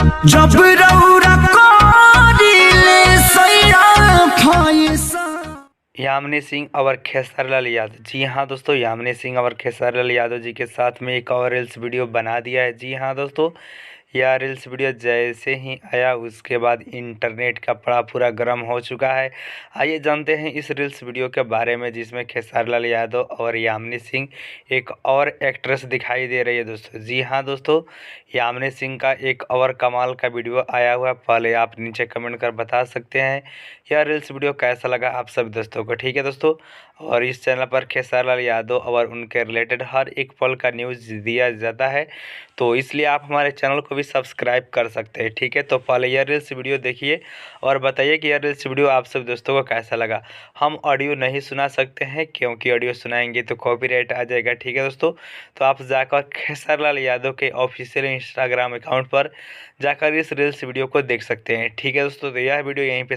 जब रउरा करिले सैया फैसा। यामिनी सिंह और खेसारी लाल यादव। जी हाँ दोस्तों, यामिनी सिंह और खेसारी लाल यादव जी के साथ में एक और रील्स वीडियो बना दिया है। जी हाँ दोस्तों, यह रील्स वीडियो जैसे ही आया उसके बाद इंटरनेट का पड़ा पूरा गर्म हो चुका है। आइए जानते हैं इस रील्स वीडियो के बारे में, जिसमें खेसारी लाल यादव और यामिनी सिंह एक और एक्ट्रेस दिखाई दे रही है दोस्तों। जी हाँ दोस्तों, यामिनी सिंह का एक और कमाल का वीडियो आया हुआ है। पहले आप नीचे कमेंट कर बता सकते हैं यह रील्स वीडियो कैसा लगा आप सब दोस्तों को। ठीक है दोस्तों, और इस चैनल पर खेसारी लाल यादव और उनके रिलेटेड हर एक पल का न्यूज़ दिया जाता है, तो इसलिए आप हमारे चैनल को भी सब्सक्राइब कर सकते हैं। ठीक है, तो पहले यह रील्स वीडियो देखिए और बताइए कि यह रील्स वीडियो आप सब दोस्तों को कैसा लगा। हम ऑडियो नहीं सुना सकते हैं क्योंकि ऑडियो सुनाएंगे तो कॉपीराइट आ जाएगा। ठीक है दोस्तों, तो आप जाकर खेसारी लाल यादव के ऑफिशियल इंस्टाग्राम अकाउंट पर जाकर इस रील्स वीडियो को देख सकते हैं। ठीक है दोस्तों, तो यह वीडियो यहीं पे